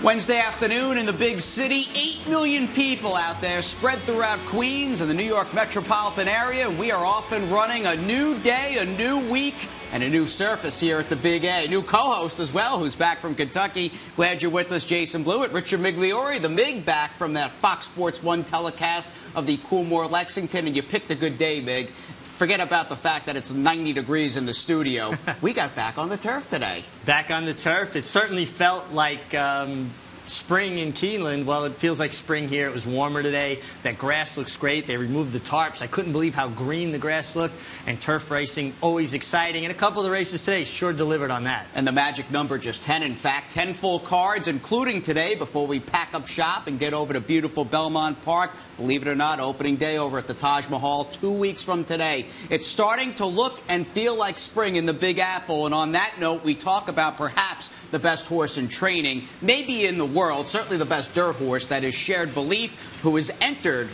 Wednesday afternoon in the big city, 8 million people out there spread throughout Queens and the New York metropolitan area. We are off and running a new day, a new week, and a new surface here at the Big A. New co-host as well, who's back from Kentucky. Glad you're with us, Jason Blewitt. Richard Migliore, the Mig, back from that Fox Sports 1 telecast of the Coolmore Lexington, and you picked a good day, Mig. Forget about the fact that it's 90 degrees in the studio. We got back on the turf today. Back on the turf. It certainly felt like spring in Keeneland. Well, it feels like spring here. It was warmer today. That grass looks great. They removed the tarps. I couldn't believe how green the grass looked. And turf racing, always exciting. And a couple of the races today sure delivered on that. And the magic number, just 10. In fact, 10 full cards, including today, before we pack up shop and get over to beautiful Belmont Park. Believe it or not, opening day over at the Taj Mahal 2 weeks from today. It's starting to look and feel like spring in the Big Apple. And on that note, we talk about perhaps the best horse in training, maybe in the world, certainly the best dirt horse, that is Shared Belief, who is entered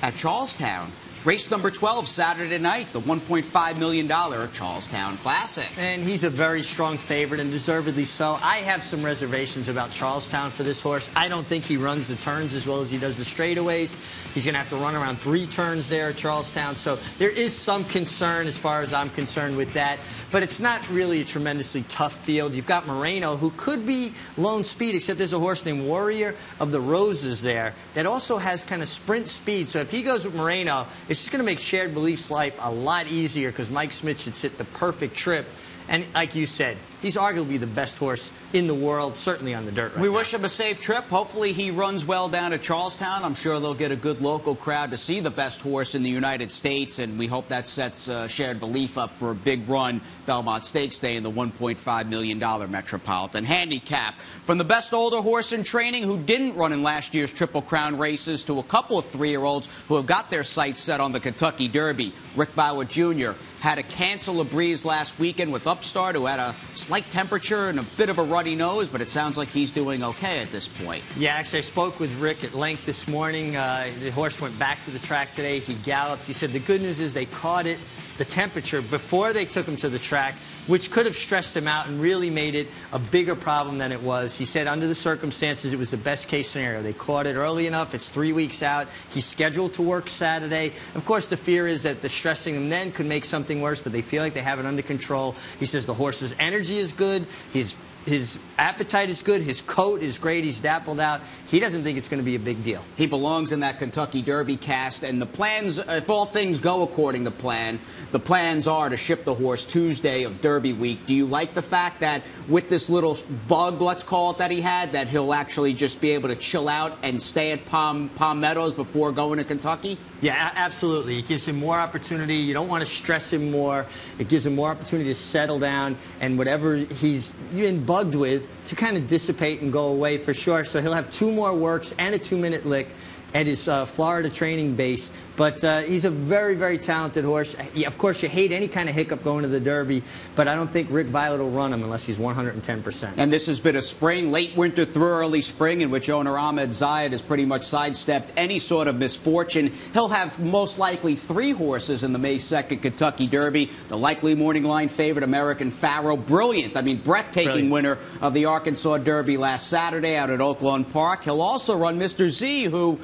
at Charlestown. Race number 12 Saturday night, the $1.5 million Charlestown Classic. And he's a very strong favorite, and deservedly so. I have some reservations about Charlestown for this horse. I don't think he runs the turns as well as he does the straightaways. He's going to have to run around 3 turns there at Charlestown. So there is some concern as far as I'm concerned with that. But it's not really a tremendously tough field. You've got Moreno, who could be lone speed, except there's a horse named Warrior of the Roses there that also has kind of sprint speed. So if he goes with Moreno, it's just going to make Shared Belief's life a lot easier because Mike Smith should sit the perfect trip. And like you said, he's arguably the best horse in the world, certainly on the dirt right We now. wish him a safe trip. Hopefully he runs well down at Charlestown. I'm sure they'll get a good local crowd to see the best horse in the United States, and we hope that sets Shared Belief up for a big run Belmont Stakes Day in the $1.5 million Metropolitan Handicap. From the best older horse in training who didn't run in last year's Triple Crown races to a couple of 3-year-olds who have got their sights set on the Kentucky Derby. Rick Blewitt Jr. had to cancel a breeze last weekend with Upstart, who had a slight temperature and a bit of a ruddy nose, but it sounds like he's doing okay at this point. Yeah, actually, I spoke with Rick at length this morning. The horse went back to the track today. He galloped. He said the good news is they caught it, the temperature, before they took him to the track, which could have stressed him out and really made it a bigger problem than it was. He said under the circumstances, it was the best case scenario. They caught it early enough. It's 3 weeks out. He's scheduled to work Saturday. Of course, the fear is that the stressing him then could make something worse, but they feel like they have it under control. He says the horse's energy is good. His appetite is good. His coat is great. He's dappled out. He doesn't think it's going to be a big deal. He belongs in that Kentucky Derby cast, and the plans, if all things go according to plan, the plans are to ship the horse Tuesday of Derby week. Do you like the fact that with this little bug, let's call it, that he had, that he'll actually just be able to chill out and stay at Palm Meadows before going to Kentucky? Yeah, absolutely. It gives him more opportunity. You don't want to stress him more. It gives him more opportunity to settle down and whatever he's been bugged with to kind of dissipate and go away for sure. So he'll have 2 more works and a 2-minute lick at his Florida training base. But he's a very, very talented horse. Of course, you hate any kind of hiccup going to the Derby, but I don't think Rick Blewitt will run him unless he's 110%. And this has been a spring, late winter through early spring, in which owner Ahmed Zayed has pretty much sidestepped any sort of misfortune. He'll have most likely 3 horses in the May 2nd Kentucky Derby. The likely morning line favorite, American Pharaoh, brilliant. I mean, breathtaking winner of the Arkansas Derby last Saturday out at Oaklawn Park. He'll also run Mr. Z, who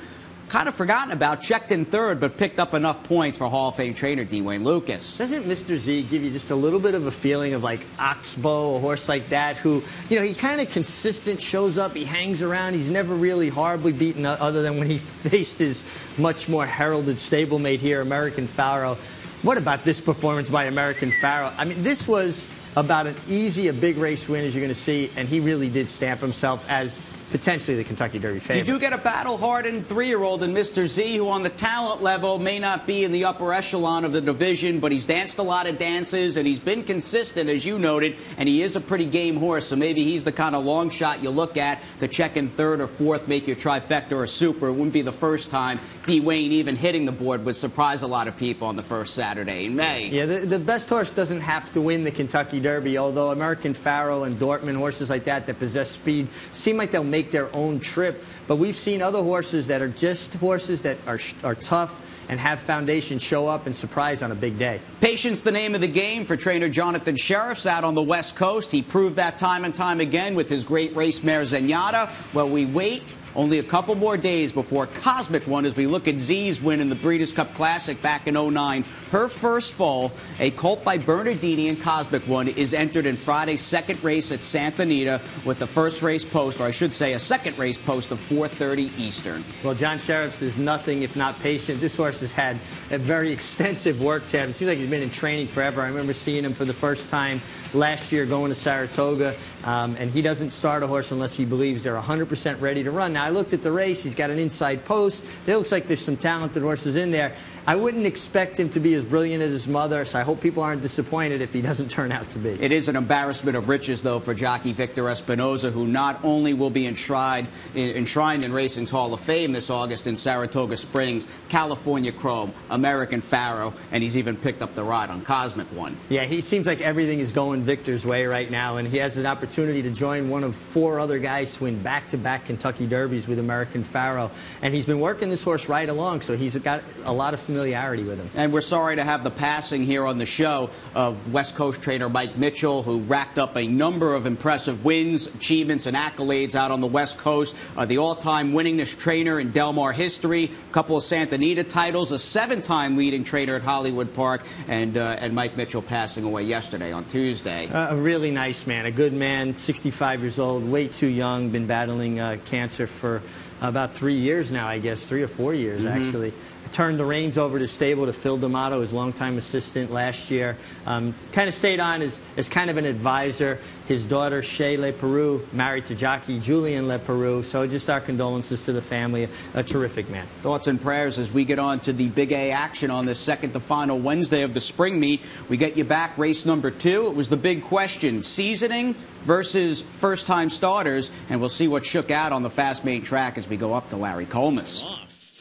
kind of forgotten about, checked in 3rd, but picked up enough points for Hall of Fame trainer Dwayne Lucas. Doesn't Mr. Z give you just a little bit of a feeling of like Oxbow, a horse like that, who, you know, he kind of consistent, shows up, he hangs around, he's never really horribly beaten other than when he faced his much more heralded stablemate here, American Pharaoh. What about this performance by American Pharaoh? I mean, this was about as easy a big race win as you're going to see, and he really did stamp himself as potentially the Kentucky Derby favorite. You do get a battle-hardened 3-year-old in Mr. Z, who on the talent level may not be in the upper echelon of the division, but he's danced a lot of dances, and he's been consistent, as you noted, and he is a pretty game horse, so maybe he's the kind of long shot you look at to check in 3rd or 4th, make your trifecta or super. It wouldn't be the first time Dwayne even hitting the board would surprise a lot of people on the first Saturday in May. Yeah, the best horse doesn't have to win the Kentucky Derby, although American Pharaoh and Dortmund, horses like that possess speed, seem like they'll make make their own trip. But we've seen other horses that are just horses that are tough and have foundation show up and surprise on a big day. Patience, the name of the game for trainer Jonathan Sheriffs out on the West Coast. He proved that time and time again with his great race mare Zenyatta. Well, we wait only a couple more days before Cosmic One as we look at Z's win in the Breeders' Cup Classic back in '09. Her first foal, a colt by Bernardini in Cosmic One, is entered in Friday's second race at Santa Anita with the first race post, or I should say a second race post of 4:30 Eastern. Well, John Sheriffs is nothing if not patient. This horse has had a very extensive work tab. It seems like he's been in training forever. I remember seeing him for the first time last year going to Saratoga, and he doesn't start a horse unless he believes they're 100% ready to run. Now, I looked at the race. He's got an inside post. It looks like there's some talented horses in there. I wouldn't expect him to be as brilliant as his mother, so I hope people aren't disappointed if he doesn't turn out to be. It is an embarrassment of riches, though, for jockey Victor Espinoza, who not only will be enshrined in Racing's Hall of Fame this August in Saratoga Springs, California Chrome, American Pharaoh, and he's even picked up the ride on Cosmic One. Yeah, he seems like everything is going Victor's way right now, and he has an opportunity to join one of 4 other guys to win back-to-back Kentucky Derbies with American Pharaoh. And he's been working this horse right along, so he's got a lot of familiarity with him. And we're sorry to have the passing here on the show of West Coast trainer Mike Mitchell, who racked up a number of impressive wins, achievements, and accolades out on the West Coast. The all-time winningest trainer in Del Mar history, a couple of Santa Anita titles, a 7-time leading trainer at Hollywood Park, and Mike Mitchell passing away yesterday on Tuesday. A really nice man, a good man, 65 years old, way too young, been battling cancer for about 3 years now, I guess, 3 or 4 years, actually. Turned the reins over to stable to Phil D'Amato, his longtime assistant last year. Kind of stayed on as kind of an advisor. His daughter, Shay LePeroux, married to jockey Julian LePeroux. So just our condolences to the family. A terrific man. Thoughts and prayers as we get on to the Big A action on this second to final Wednesday of the spring meet. We get you back race number 2. It was the big question, seasoning versus first-time starters. And we'll see what shook out on the fast main track as we go up to Larry Colmus.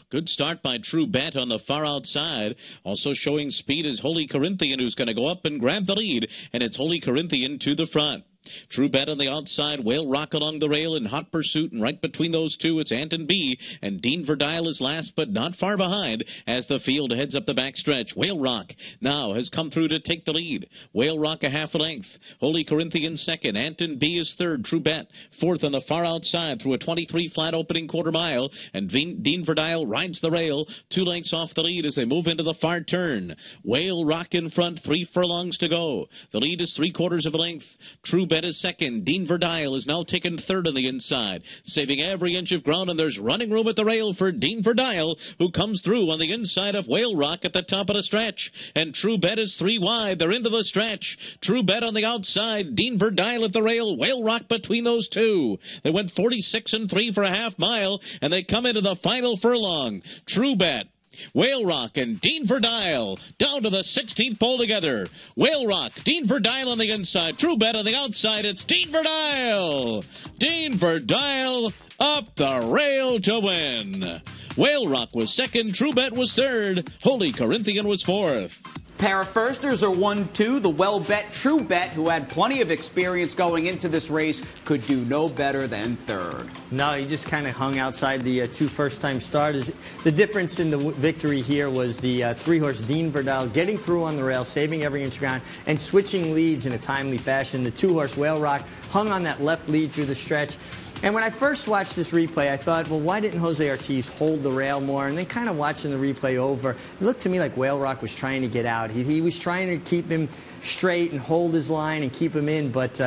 Good start by True Bet on the far outside. Also showing speed is Holy Corinthian, who's going to go up and grab the lead. And it's Holy Corinthian to the front. True Bet on the outside, Whale Rock along the rail in hot pursuit, and right between those two it's Anton B, and Dean Verdile is last but not far behind as the field heads up the backstretch. Whale Rock now has come through to take the lead. Whale Rock a half a length. Holy Corinthian second. Anton B is third. True Bet fourth on the far outside through a 23 flat opening quarter mile, and Dean Verdile rides the rail 2 lengths off the lead as they move into the far turn. Whale Rock in front, 3 furlongs to go. The lead is 3/4 of a length. True Bet is second. Dean Verdile is now taken third on the inside, saving every inch of ground, and there's running room at the rail for Dean Verdile, who comes through on the inside of Whale Rock at the top of the stretch. And True Bet is 3 wide. They're into the stretch. True Bet on the outside. Dean Verdile at the rail. Whale Rock between those two. They went 46 and 3 for a half mile, and they come into the final furlong. True Bet, Whale Rock, and Dean Verdile down to the 16th pole together. Whale Rock, Dean Verdile on the inside, True Bet on the outside. It's Dean Verdile. Dean Verdile up the rail to win. Whale Rock was second, True Bet was third, Holy Corinthian was fourth. Pair of firsters are 1-2. The well-bet True Bet, who had plenty of experience going into this race, could do no better than third. No, he just kind of hung outside the 2 first-time starters. The difference in the victory here was the 3-horse Dean Verdile getting through on the rail, saving every inch of ground, and switching leads in a timely fashion. The 2-horse Whale Rock hung on that left lead through the stretch. And when I first watched this replay, I thought, well, why didn't Jose Ortiz hold the rail more? And then kind of watching the replay over, it looked to me like Whale Rock was trying to get out. He was trying to keep him straight and hold his line and keep him in, but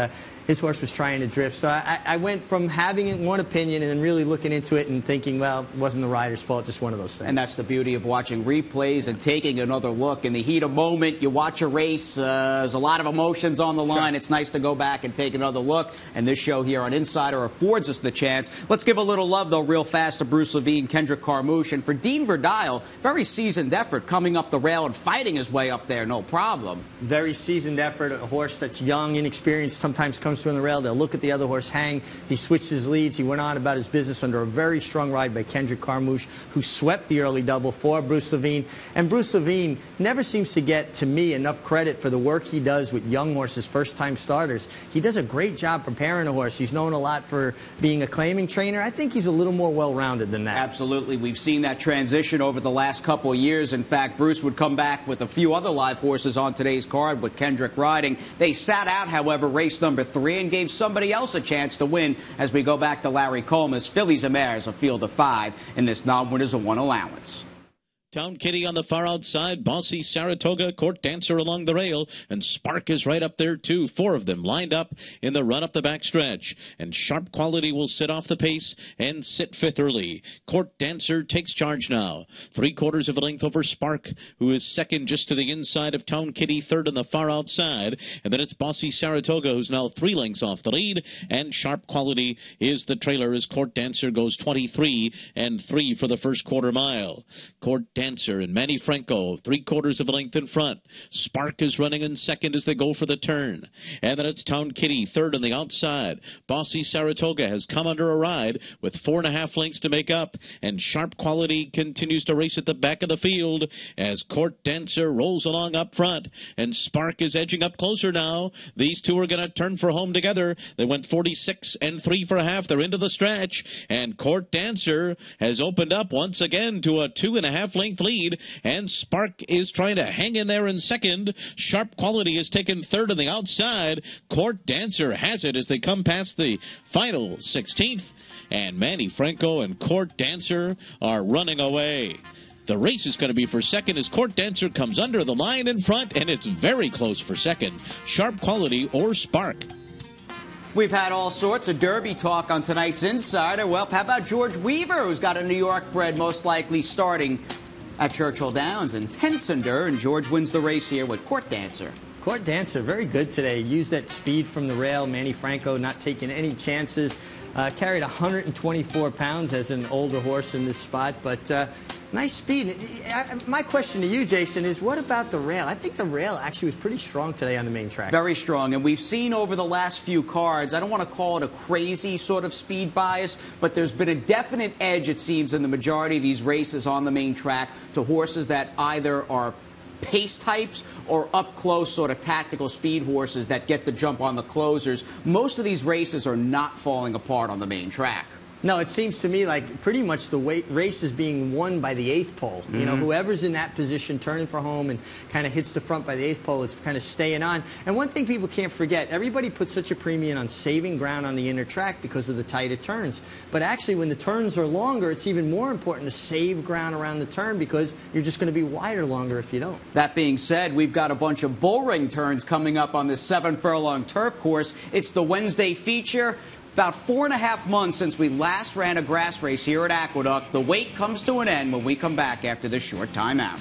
his horse was trying to drift. So I went from having one opinion and then really looking into it and thinking, well, it wasn't the rider's fault, just one of those things. And that's the beauty of watching replays and taking another look. In the heat of moment, you watch a race, there's a lot of emotions on the line. Sure. It's nice to go back and take another look. And this show here on Insider affords us the chance. Let's give a little love, though, real fast to Bruce Levine, Kendrick Carmouche. And for Dean Verdile, very seasoned effort coming up the rail and fighting his way up there, no problem. Very seasoned effort. A horse that's young, inexperienced, sometimes comes comes from the rail, they'll look at the other horse hang. He switched his leads. He went on about his business under a very strong ride by Kendrick Carmouche, who swept the early double for Bruce Levine. And Bruce Levine never seems to get, to me, enough credit for the work he does with young horses, first-time starters. He does a great job preparing a horse. He's known a lot for being a claiming trainer. I think he's a little more well-rounded than that. Absolutely. We've seen that transition over the last couple of years. In fact, Bruce would come back with a few other live horses on today's card with Kendrick riding. They sat out, however, race number 3 and gave somebody else a chance to win as we go back to Larry Comas. Fillies and Mares, a field of 5 in this non-winners of 1 allowance. Town Kitty on the far outside, Bossy Saratoga, Court Dancer along the rail, and Spark is right up there too. 4 of them lined up in the run up the backstretch. And Sharp Quality will sit off the pace and sit 5th early. Court Dancer takes charge now. 3/4 of a length over Spark, who is 2nd just to the inside of Town Kitty, 3rd on the far outside. And then it's Bossy Saratoga, who's now 3 lengths off the lead. And Sharp Quality is the trailer as Court Dancer goes 23 and 3 for the first quarter mile. Court Dancer and Manny Franco, 3/4 of a length in front. Spark is running in 2nd as they go for the turn. And then it's Town Kitty, 3rd on the outside. Bossy Saratoga has come under a ride with 4.5 lengths to make up. And Sharp Quality continues to race at the back of the field as Court Dancer rolls along up front. And Spark is edging up closer now. These two are going to turn for home together. They went 46 and 3 for a half. They're into the stretch. And Court Dancer has opened up once again to a 2.5 length lead, and Spark is trying to hang in there in 2nd. Sharp Quality has taken 3rd on the outside. Court Dancer has it as they come past the final 16th, and Manny Franco and Court Dancer are running away. The race is going to be for 2nd as Court Dancer comes under the line in front, and it's very close for 2nd. Sharp Quality or Spark. We've had all sorts of Derby talk on tonight's Insider. Well, how about George Weaver, who's got a New York bred most likely starting at Churchill Downs and Tensinder, and George wins the race here with Court Dancer. Court Dancer, very good today. Used that speed from the rail. Manny Franco not taking any chances. Carried 124 pounds as an older horse in this spot, but nice speed. My question to you, Jason, is what about the rail? I think the rail actually was pretty strong today on the main track. Very strong, and we've seen over the last few cards, I don't want to call it a crazy sort of speed bias, but there's been a definite edge, it seems, in the majority of these races on the main track to horses that either are pace types or up close sort of tactical speed horses that get the jump on the closers. Most of these races are not falling apart on the main track. No, it seems to me like pretty much the race is being won by the 8th pole. Mm-hmm. You know, whoever's in that position turning for home and kind of hits the front by the 8th pole, it's kind of staying on. And one thing people can't forget, everybody puts such a premium on saving ground on the inner track because of the tighter turns. But actually, when the turns are longer, it's even more important to save ground around the turn because you're just going to be wider longer if you don't. That being said, we've got a bunch of bull ring turns coming up on this 7-furlong turf course. It's the Wednesday feature. About 4.5 months since we last ran a grass race here at Aqueduct. The wait comes to an end when we come back after this short timeout.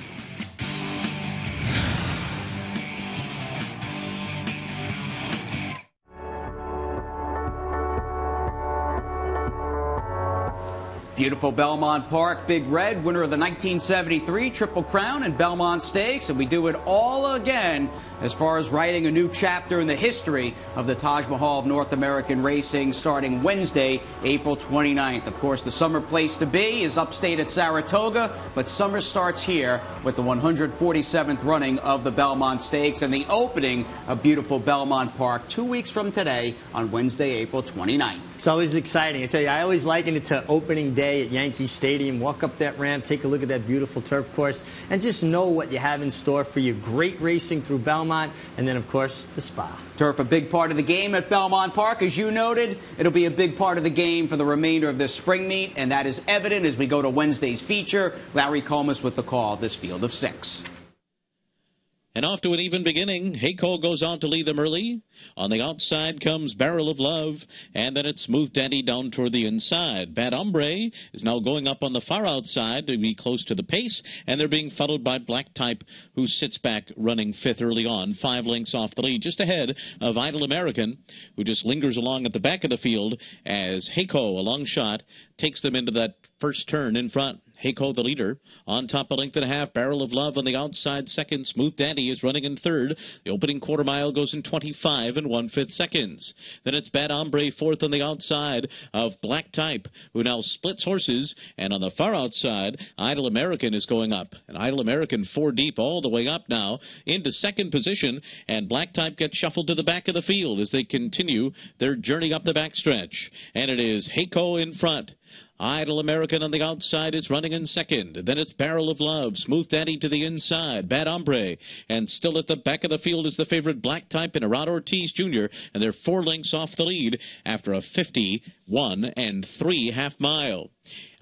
Beautiful Belmont Park, Big Red, winner of the 1973 Triple Crown and Belmont Stakes, and we do it all again as far as writing a new chapter in the history of the Taj Mahal of North American racing starting Wednesday, April 29th. Of course, the summer place to be is upstate at Saratoga, but summer starts here with the 147th running of the Belmont Stakes and the opening of beautiful Belmont Park 2 weeks from today on Wednesday, April 29th. It's always exciting. I tell you, I always liken it to opening day at Yankee Stadium. Walk up that ramp, take a look at that beautiful turf course, and just know what you have in store for you. Great racing through Belmont, and then, of course, the spa. Turf, a big part of the game at Belmont Park, as you noted. It'll be a big part of the game for the remainder of this spring meet, and that is evident as we go to Wednesday's feature. Larry Comas with the call of this field of 6. And off to an even beginning. Hayco goes out to lead them early. On the outside comes Barrel of Love. And then it's Smooth Daddy down toward the inside. Bad Hombre is now going up on the far outside to be close to the pace. And they're being followed by Black Type, who sits back running 5th early on. 5 lengths off the lead, just ahead of Idle American, who just lingers along at the back of the field as Hayco, a long shot, takes them into that first turn in front. Heiko, the leader, on top a length and a half. Barrel of Love on the outside second. Smooth Daddy is running in third. The opening quarter mile goes in 25 1/5 seconds. Then it's Bad Hombre fourth on the outside of Black Type, who now splits horses. And on the far outside, Idle American is going up. And Idle American 4 deep all the way up now into second position. And Black Type gets shuffled to the back of the field as they continue their journey up the backstretch. And it is Heiko in front. Idle American on the outside is running in second. Then it's Barrel of Love. Smooth Daddy to the inside. Bad Hombre. And still at the back of the field is the favorite Black Type and Arad Ortiz Jr. And they're 4 lengths off the lead after a 51 3/2 mile.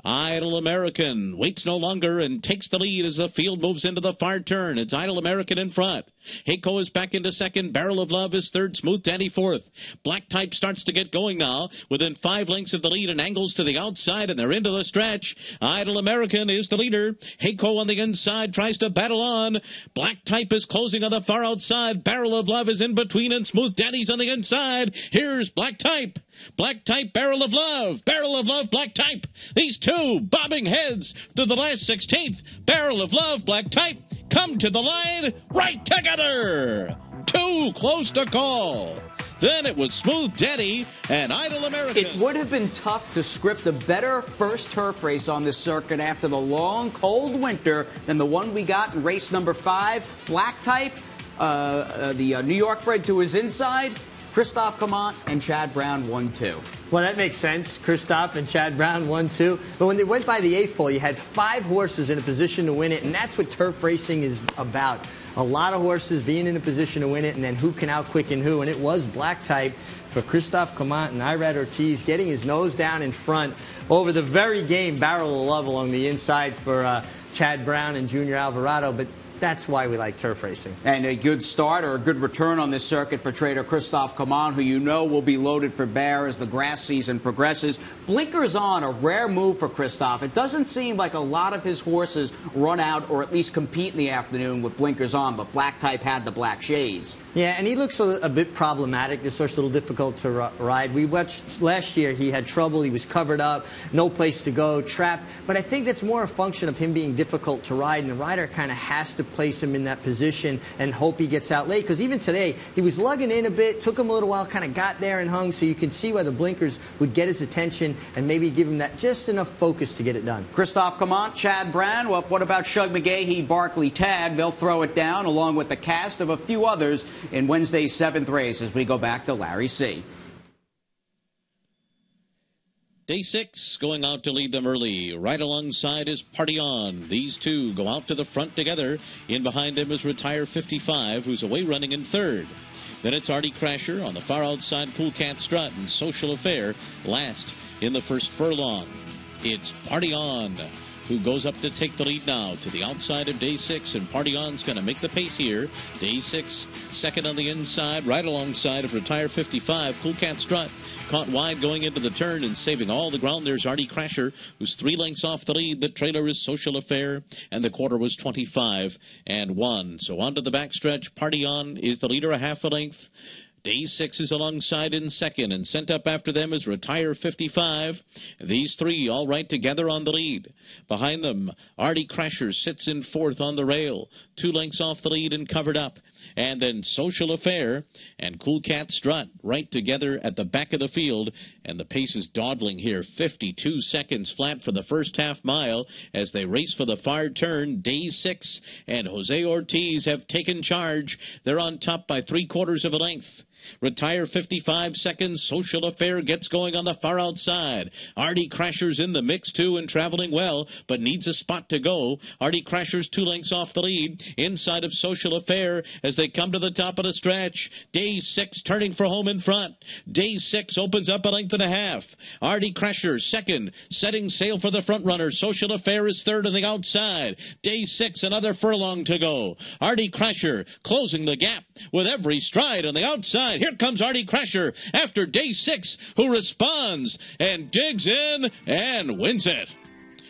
Idle American waits no longer and takes the lead as the field moves into the far turn. It's Idle American in front. Heiko is back into second. Barrel of Love is third. Smooth Daddy fourth. Black Type starts to get going now within 5 lengths of the lead and angles to the outside, and they're into the stretch. Idle American is the leader. Heiko on the inside tries to battle on. Black Type is closing on the far outside. Barrel of Love is in between, and Smooth Daddy's on the inside. Here's Black Type. Black Type, Barrel of Love. Barrel of Love, Black Type. These two bobbing heads to the last 16th. Barrel of Love, Black Type come to the line right together. Too close to call. Then it was Smooth Daddy and Idle American. It would have been tough to script a better first turf race on this circuit after the long, cold winter than the one we got in race number 5. Black Type, the New York bred to his inside. Christophe Comant and Chad Brown 1-2. Well, that makes sense. Christophe and Chad Brown 1-2. But when they went by the 8th pole, you had 5 horses in a position to win it, and that's what turf racing is about. A lot of horses being in a position to win it, and then who can out-quicken who. And it was Black Type for Christophe Comant and Irad Ortiz getting his nose down in front over the very game Barrel of Love along the inside for Chad Brown and Junior Alvarado. But that's why we like turf racing. And a good start or a good return on this circuit for trader Christophe Comant, who you know will be loaded for bear as the grass season progresses. Blinkers on, a rare move for Christophe. It doesn't seem like a lot of his horses run out or at least compete in the afternoon with blinkers on, but Black Type had the black shades. Yeah, and he looks a bit problematic. This horse is a little difficult to ride. We watched last year, he had trouble. He was covered up, no place to go, trapped. But I think that's more a function of him being difficult to ride, and the rider kind of has to place him in that position and hope he gets out late. Because even today, he was lugging in a bit, took him a little while, kind of got there and hung, so you can see why the blinkers would get his attention and maybe give him that just enough focus to get it done. Christophe Comant, Chad Brown. Well, what about Shug McGahee, Barkley Tag? They'll throw it down along with the cast of a few others in Wednesday's 7th race as we go back to Larry C. Day 6 going out to lead them early. Right alongside is Party On. These two go out to the front together. In behind him is Retire 55, who's away running in third. Then it's Artie Crasher on the far outside, Cool Cat Strut and Social Affair last in the first furlong. It's Party On who goes up to take the lead now to the outside of Day 6, and Party On's going to make the pace here. Day 6, second on the inside, right alongside of Retire 55. Cool Cat Strut caught wide going into the turn and saving all the ground. There's Artie Crasher, who's 3 lengths off the lead. The trailer is Social Affair, and the quarter was 25-1. So on to the backstretch. Party On is the leader, a half a length. Day 6 is alongside in second, and sent up after them is Retire 55. These three all right together on the lead. Behind them, Artie Crasher sits in fourth on the rail, 2 lengths off the lead and covered up. And then Social Affair and Cool Cat Strut right together at the back of the field. And the pace is dawdling here, 52 seconds flat for the first half mile as they race for the far turn. Day 6 and Jose Ortiz have taken charge. They're on top by 3/4 of a length. Retire 55 seconds. Social Affair gets going on the far outside. Artie Crasher's in the mix too and traveling well, but needs a spot to go. Artie Crasher's 2 lengths off the lead inside of Social Affair as they come to the top of the stretch. Day 6 turning for home in front. Day 6 opens up a length and a half. Artie Crasher second, setting sail for the front runner. Social Affair is third on the outside. Day 6, another furlong to go. Artie Crasher closing the gap with every stride on the outside. Here comes Artie Crasher after Day 6, who responds and digs in and wins it.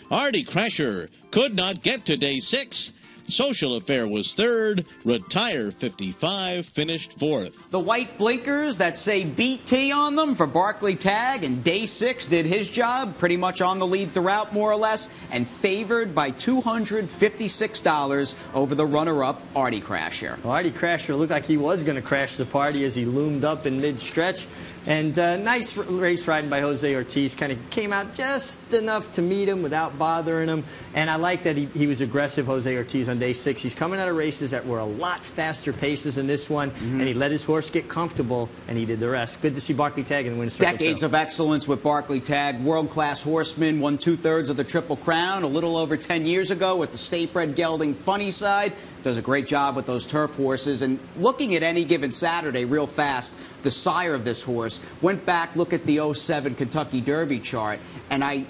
Artie Crasher could not get to Day 6. Social Affair was third. Retire 55 finished fourth. The white blinkers that say BT on them for Barclay Tagg and Day 6 did his job, pretty much on the lead throughout, more or less, and favored by $256 over the runner-up Artie Crasher. Well, Artie Crasher looked like he was going to crash the party as he loomed up in mid-stretch. And nice race riding by Jose Ortiz. Kind of came out just enough to meet him without bothering him. And I like that he was aggressive, Jose Ortiz, on Day 6. He's coming out of races that were a lot faster paces than this one. And he let his horse get comfortable, and he did the rest. Good to see Barclay Tagg in the winner's circle. Decades of excellence with Barclay Tagg. World-class horseman, won 2/3 of the Triple Crown a little over 10 years ago with the state-bred gelding Funny Side. Does a great job with those turf horses. And looking at any given Saturday real fast, the sire of this horse went back, look at the 07 Kentucky Derby chart, and I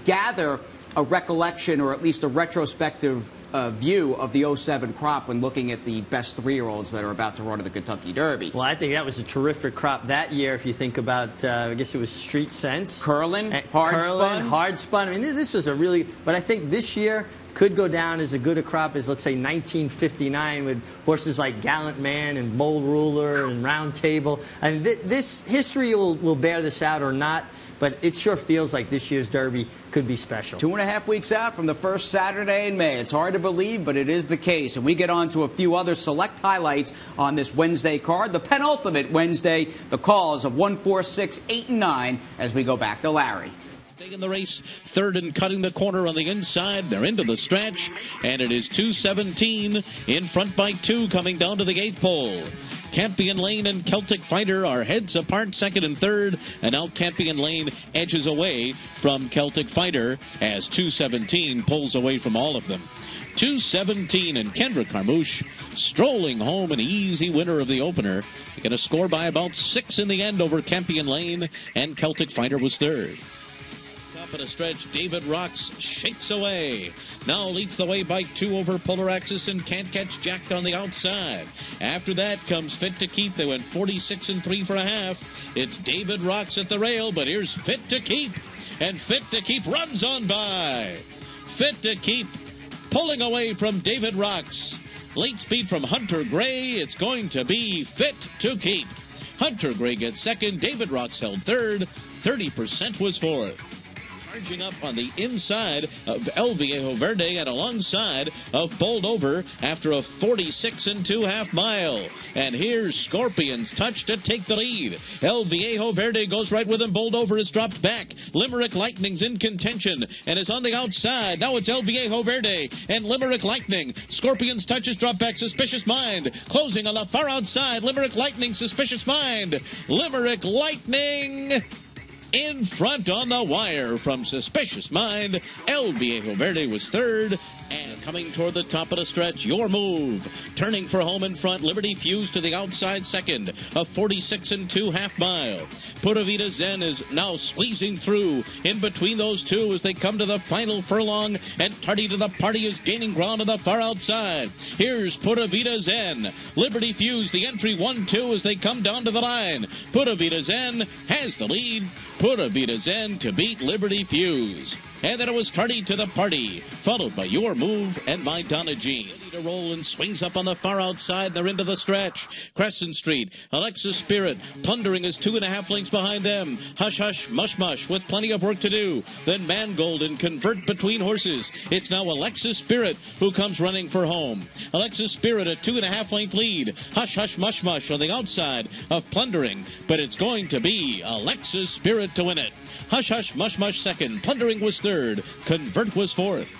gather a recollection, or at least a retrospective view of the 07 crop when looking at the best 3-year-olds that are about to run to the Kentucky Derby. Well, I think that was a terrific crop that year. If you think about, I guess it was Street Sense. Hard spun. I mean, this was a really, but I think this year could go down as a good a crop as, let's say, 1959 with horses like Gallant Man and Bold Ruler and Round Table. And this history will bear this out or not, but it sure feels like this year's Derby could be special. 2.5 weeks out from the first Saturday in May. It's hard to believe, but it is the case. And we get on to a few other select highlights on this Wednesday card. The penultimate Wednesday, the calls of 1, 4, 6, 8, and 9 as we go back to Larry. In the race, third and cutting the corner on the inside. They're into the stretch, and it is 2:17 in front by 2 coming down to the 8th pole. Campion Lane and Celtic Fighter are heads apart, second and third, and now Campion Lane edges away from Celtic Fighter as 2:17 pulls away from all of them. 2:17, and Kendra Carmouche strolling home, an easy winner of the opener. Going to score by about 6 in the end over Campion Lane, and Celtic Fighter was third. Top of the stretch, David Rocks shakes away. Now leads the way by 2 over Polar Axis and Can't Catch Jack on the outside. After that comes Fit to Keep. They went 46 3 1/2. It's David Rocks at the rail, but here's Fit to Keep. And Fit to Keep runs on by. Fit to Keep pulling away from David Rocks. Late speed from Hunter Gray. It's going to be Fit to Keep. Hunter Gray gets second. David Rocks held third. 30% was fourth. Charging up on the inside of El Viejo Verde and alongside of Bowled Over after a 46 2/2 mile. And here's Scorpion's Touch to take the lead. El Viejo Verde goes right with him. Bowled Over is dropped back. Limerick Lightning's in contention and is on the outside. Now it's El Viejo Verde and Limerick Lightning. Scorpion's Touch is dropped back. Suspicious Mind closing on the far outside. Limerick Lightning, Suspicious Mind. Limerick Lightning in front on the wire from Suspicious Mind. El Viejo Verde was third. And coming toward the top of the stretch, Your Move. Turning for home in front, Liberty Fuse to the outside second. A 46 2/2 mile. Pura Vida Zen is now squeezing through in between those two as they come to the final furlong. And Tardy to the Party is gaining ground on the far outside. Here's Pura Vida Zen. Liberty Fuse, the entry 1-2 as they come down to the line. Pura Vida Zen has the lead. Pura Vida Zen to beat Liberty Fuse. And then it was Tardy to the Party, followed by Your Move and My Donna Jean. To roll and swings up on the far outside. They're into the stretch. Crescent Street, Alexis Spirit, Plundering is 2.5 lengths behind them. Hush Hush Mush Mush with plenty of work to do. Then Mangold and Convert between horses. It's now Alexis Spirit who comes running for home. Alexis Spirit a 2.5 length lead. Hush Hush Mush Mush on the outside of Plundering, but it's going to be Alexis Spirit to win it. Hush Hush Mush Mush second. Plundering was third. Convert was fourth.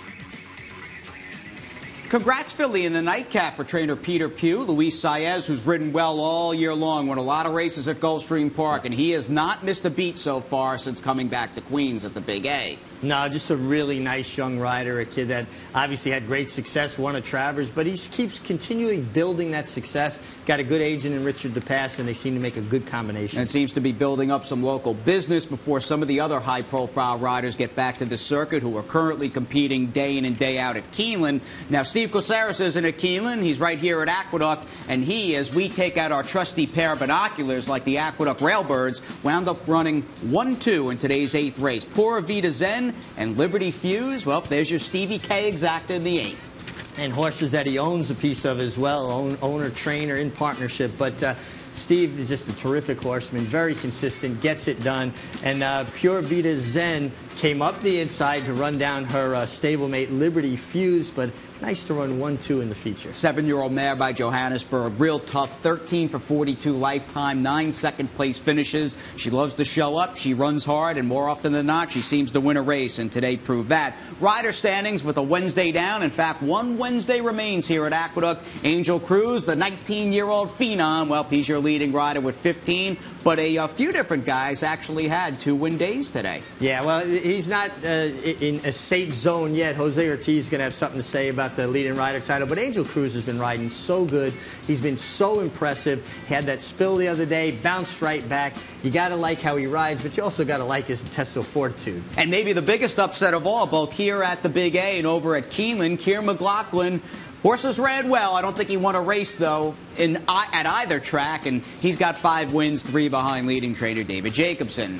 Congrats, Philly, in the nightcap for trainer Peter Pugh. Luis Saez, who's ridden well all year long, won a lot of races at Gulfstream Park, and he has not missed a beat so far since coming back to Queens at the Big A. No, just a really nice young rider, a kid that obviously had great success, won a Travers, but he keeps continually building that success. Got a good agent in Richard DePass, and they seem to make a good combination. And seems to be building up some local business before some of the other high-profile riders get back to the circuit who are currently competing day in and day out at Keeneland. Now, Steve Kosaris isn't at Keeneland. He's right here at Aqueduct, and he, as we take out our trusty pair of binoculars like the Aqueduct Railbirds, wound up running 1-2 in today's 8th race. Pura Vida Zen and Liberty Fuse. Well, there's your Stevie K exacta in the 8th. and horses that he owns a piece of as well, owner, trainer, in partnership. But Steve is just a terrific horseman, very consistent, gets it done. And Pure Vita Zen came up the inside to run down her stablemate Liberty Fuse, but nice to run 1-2 in the feature. 7-year-old mare by Johannesburg, real tough, 13 for 42 lifetime, 9 second-place finishes. She loves to show up, she runs hard, and more often than not, she seems to win a race, and today proved that. Rider standings with a Wednesday down. In fact, one Wednesday remains here at Aqueduct. Angel Cruz, the 19-year-old phenom, well, he's your leading rider with 15, but a few different guys actually had 2 win days today. Yeah, well, he's not in a safe zone yet. Jose Ortiz is going to have something to say about the leading rider title, but Angel Cruz has been riding so good. He's been so impressive. He had that spill the other day, bounced right back. You got to like how he rides, but you also got to like his test of fortitude. And maybe the biggest upset of all, both here at the Big A and over at Keeneland, Keir McLaughlin. Horses ran well. I don't think he won a race, though, at either track, and he's got 5 wins, 3 behind leading trainer David Jacobson.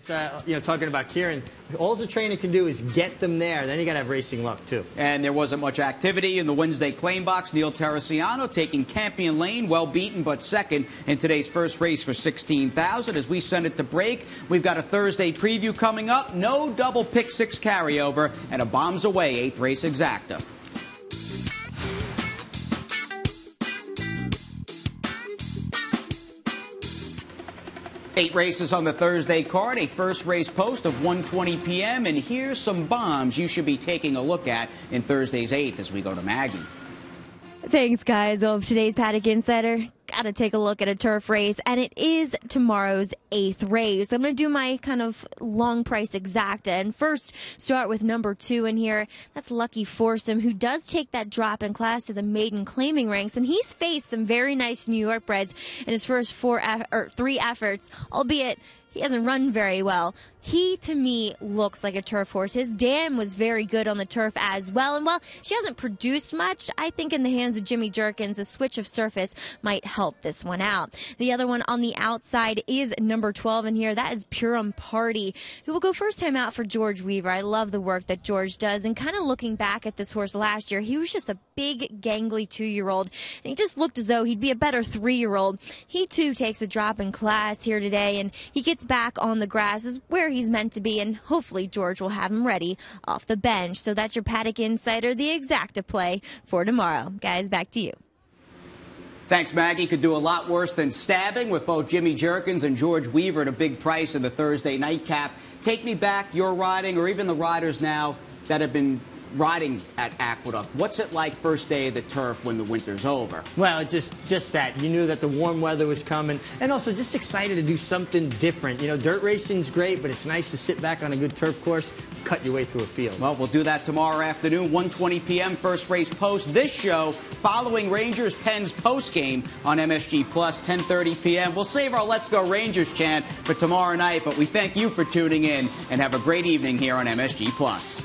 Talking about Kieran, all the trainer can do is get them there. Then you got to have racing luck, too. And there wasn't much activity in the Wednesday claim box. Neil Teresiano taking Campion Lane, well beaten, but second in today's first race for $16,000. As we send it to break, we've got a Thursday preview coming up. No double pick 6 carryover, and a bombs away 8th race exacta. 8 races on the Thursday card, a first race post of 1:20 p.m. And here's some bombs you should be taking a look at in Thursday's 8th as we go to Maggie. Thanks, guys. Well, today's Paddock Insider, got to take a look at a turf race, and it is tomorrow's 8th race. I'm going to do my kind of long price exacta, and first start with number 2 in here. That's Lucky Foursome, who does take that drop in class to the maiden claiming ranks, and he's faced some very nice New York breds in his first 3 efforts, albeit he hasn't run very well. He, to me, looks like a turf horse. His dam was very good on the turf as well. And while she hasn't produced much, I think in the hands of Jimmy Jerkins, a switch of surface might help this one out. The other one on the outside is number 12 in here. That is Purim Party, who will go first time out for George Weaver. I love the work that George does. And kind of looking back at this horse last year, he was just a big, gangly 2-year-old. And he just looked as though he'd be a better 3-year-old. He, too, takes a drop in class here today, and he gets back on the grass, is where he's meant to be, and hopefully George will have him ready off the bench. So that's your Paddock Insider, the exacta play for tomorrow. Guys, back to you. Thanks, Maggie. Could do a lot worse than stabbing with both Jimmy Jerkins and George Weaver at a big price in the Thursday nightcap. Take me back, your riding, or even the riders now that have been riding at Aqueduct. What's it like first day of the turf when the winter's over? Well, just that. You knew that the warm weather was coming, and also just excited to do something different. You know, dirt racing's great, but it's nice to sit back on a good turf course, cut your way through a field. Well, we'll do that tomorrow afternoon, 1:20 p.m., first race post. This show following Rangers Penn's post game on MSG Plus, 10:30 p.m. We'll save our Let's Go Rangers chant for tomorrow night, but we thank you for tuning in and have a great evening here on MSG Plus.